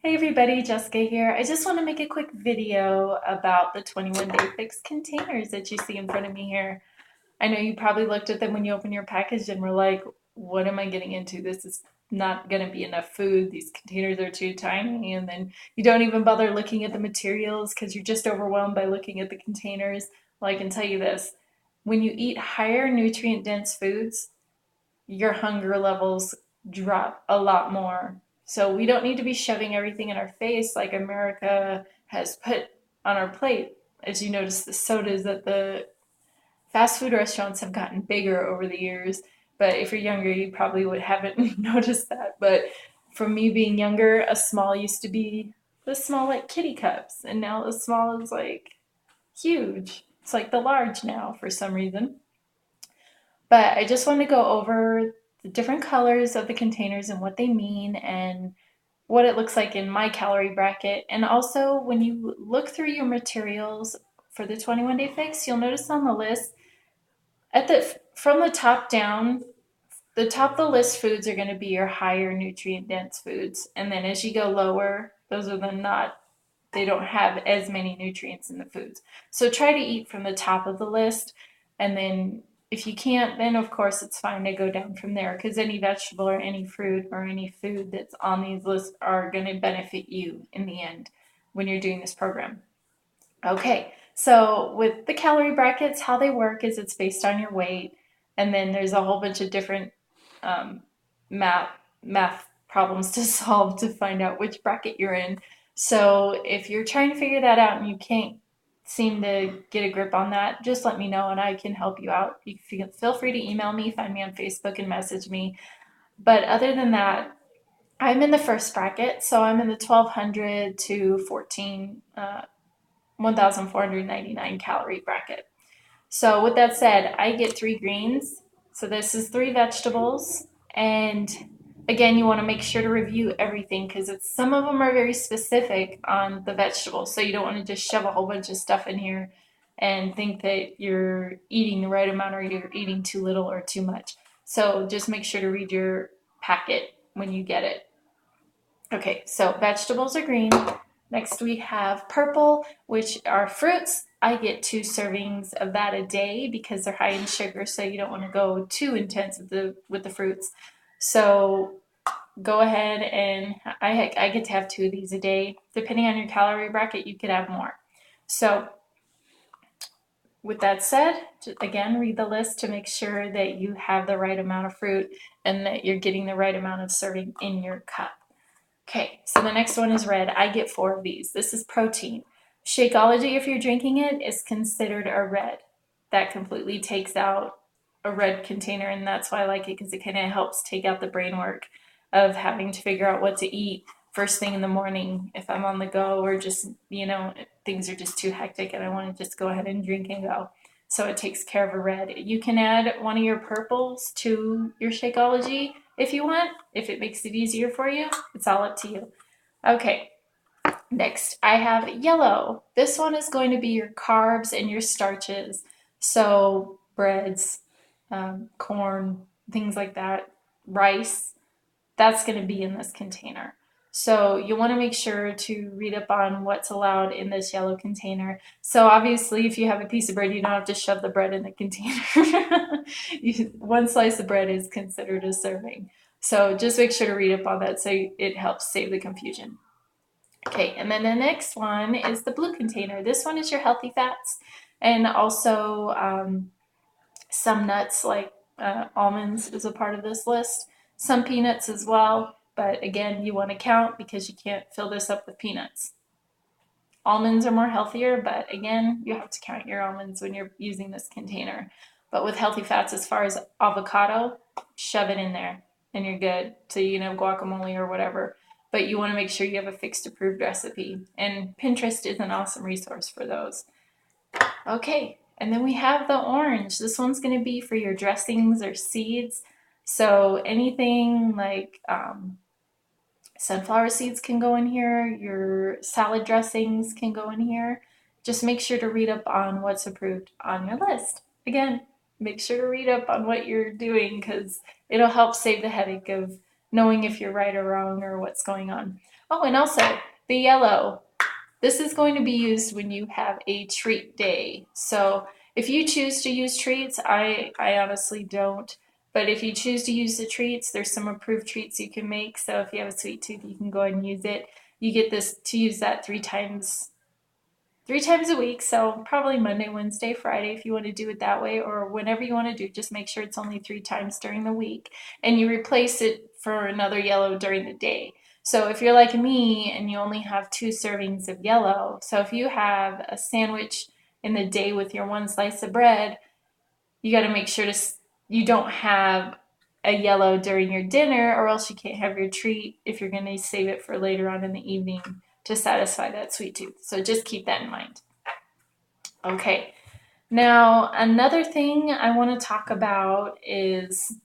Hey everybody, Jessica here. I just want to make a quick video about the 21 Day Fix containers that you see in front of me here. I know you probably looked at them when you opened your package and were like, what am I getting into? This is not going to be enough food. These containers are too tiny. And then you don't even bother looking at the materials because you're just overwhelmed by looking at the containers. Well, I can tell you this, when you eat higher nutrient dense foods, your hunger levels drop a lot more. So we don't need to be shoving everything in our face like America has put on our plate. As you notice, the sodas at the fast food restaurants have gotten bigger over the years. But if you're younger, you probably would haven't noticed that. But from me being younger, a small used to be the small like kitty cups, and now the small is like huge. It's like the large now for some reason. But I just want to go over the different colors of the containers and what they mean and what it looks like in my calorie bracket. And also, when you look through your materials for the 21 Day Fix, you'll notice on the list at the from the top down, the top of the list foods are going to be your higher nutrient dense foods. And then as you go lower, those are the not they don't have as many nutrients in the foods. So try to eat from the top of the list. And then if you can't, then of course it's fine to go down from there because any vegetable or any fruit or any food that's on these lists are going to benefit you in the end when you're doing this program. Okay, so with the calorie brackets, how they work is it's based on your weight, and then there's a whole bunch of different um, math math problems to solve to find out which bracket you're in. So if you're trying to figure that out and you can't seem to get a grip on that, just let me know and I can help you out. You feel free to email me, find me on Facebook, and message me. But other than that, I'm in the first bracket, so I'm in the 1200 to 1499 calorie bracket. So with that said, I get three greens. So this is three vegetables. And again, you want to make sure to review everything because it's some of them are very specific on the vegetables. So you don't want to just shove a whole bunch of stuff in here and think that you're eating the right amount or you're eating too little or too much. So just make sure to read your packet when you get it. Okay, so vegetables are green. Next we have purple, which are fruits. I get two servings of that a day because they're high in sugar, so you don't want to go too intense with the fruits. So go ahead and I get to have two of these a day. Depending on your calorie bracket, you could have more. So with that said, again, read the list to make sure that you have the right amount of fruit and that you're getting the right amount of serving in your cup. Okay, so the next one is red. I get four of these. This is protein. Shakeology, if you're drinking it, is considered a red. That completely takes out a red container, and that's why I like it because it kind of helps take out the brain work of having to figure out what to eat first thing in the morning if I'm on the go or just, things are just too hectic and I want to just go ahead and drink and go. So it takes care of a red. You can add one of your purples to your Shakeology if you want, if it makes it easier for you. It's all up to you. Okay, next I have yellow. This one is going to be your carbs and your starches. So breads, corn, things like that, rice, that's going to be in this container. So you want to make sure to read up on what's allowed in this yellow container. So obviously, if you have a piece of bread, you don't have to shove the bread in the container. One slice of bread is considered a serving. So just make sure to read up on that so it helps save the confusion. Okay, and then the next one is the blue container. This one is your healthy fats and also some nuts like almonds is a part of this list. Some peanuts as well, but again, you want to count because you can't fill this up with peanuts. Almonds are more healthier, but again, you have to count your almonds when you're using this container. But with healthy fats, as far as avocado, shove it in there and you're good. So you can have guacamole or whatever. But you want to make sure you have a fixed approved recipe. And Pinterest is an awesome resource for those. Okay, and then we have the orange. This one's going to be for your dressings or seeds. So anything like sunflower seeds can go in here, your salad dressings can go in here. Just make sure to read up on what's approved on your list. Again, make sure to read up on what you're doing because it'll help save the headache of knowing if you're right or wrong or what's going on. Oh, and also the yellow. This is going to be used when you have a treat day. So if you choose to use treats, I honestly don't. But if you choose to use the treats, there's some approved treats you can make. So if you have a sweet tooth, you can go ahead and use it. You get this to use that three times a week. So probably Monday, Wednesday, Friday if you want to do it that way, or whenever you want to do. Just make sure it's only 3 times during the week, and you replace it for another yellow during the day. So if you're like me and you only have 2 servings of yellow, so if you have a sandwich in the day with your 1 slice of bread, you got to make sure you don't have a yellow during your dinner, or else you can't have your treat if you're going to save it for later on in the evening to satisfy that sweet tooth. So just keep that in mind. Okay, now another thing I want to talk about is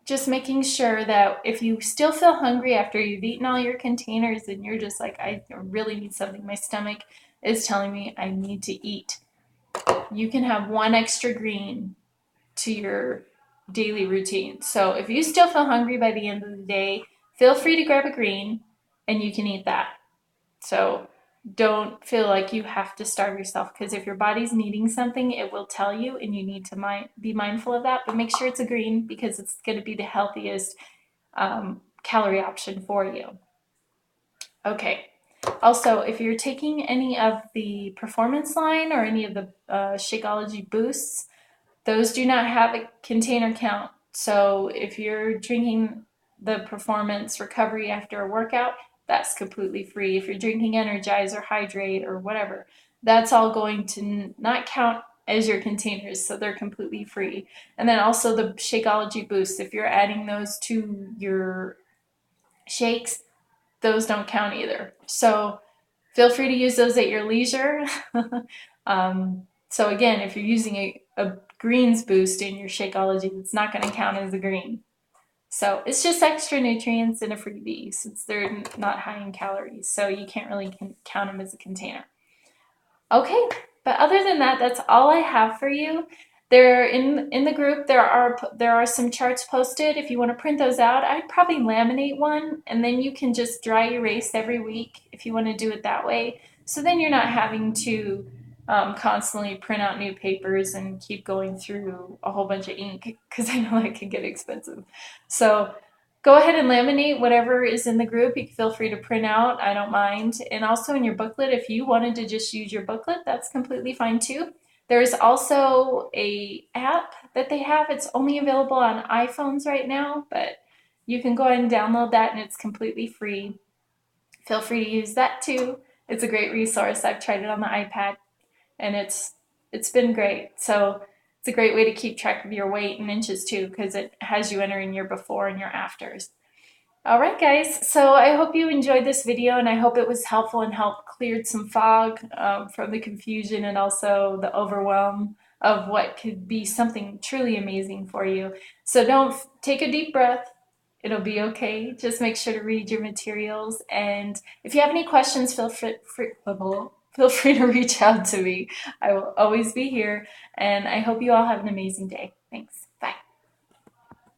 just making sure that if you still feel hungry after you've eaten all your containers and you're just like, I really need something, my stomach is telling me I need to eat, you can have 1 extra green to your daily routine. So if you still feel hungry by the end of the day, feel free to grab a green and you can eat that. So don't feel like you have to starve yourself, because if your body's needing something, it will tell you, and you need to be mindful of that. But make sure it's a green, because it's going to be the healthiest calorie option for you. Okay. Also, if you're taking any of the performance line or any of the Shakeology boosts, those do not have a container count. So if you're drinking the performance recovery after a workout, that's completely free. If you're drinking Energize or Hydrate or whatever, that's all going to not count as your containers, so they're completely free. And then also the Shakeology Boost, if you're adding those to your shakes, those don't count either. So feel free to use those at your leisure. So again, if you're using a greens boost in your Shakeology, it's not going to count as a green. So it's just extra nutrients in a freebie, since they're not high in calories. So you can't really count them as a container. Okay, but other than that, that's all I have for you. There in the group, there are some charts posted. If you want to print those out, I'd probably laminate one, and then you can just dry erase every week if you want to do it that way. So then you're not having to constantly print out new papers and keep going through a whole bunch of ink, because I know that can get expensive. So go ahead and laminate whatever is in the group. You can feel free to print out. I don't mind. And also in your booklet, if you wanted to just use your booklet, that's completely fine too. There's also a app that they have. It's only available on iPhones right now, but you can go ahead and download that, and it's completely free. Feel free to use that too. It's a great resource. I've tried it on the iPad, and it's been great. So it's a great way to keep track of your weight and inches too, because it has you entering your before and your afters. All right, guys. So I hope you enjoyed this video, and I hope it was helpful and helped cleared some fog from the confusion and also the overwhelm of what could be something truly amazing for you. So don't take a deep breath. It'll be okay. Just make sure to read your materials. And if you have any questions, feel free to reach out to me. I will always be here. And I hope you all have an amazing day. Thanks.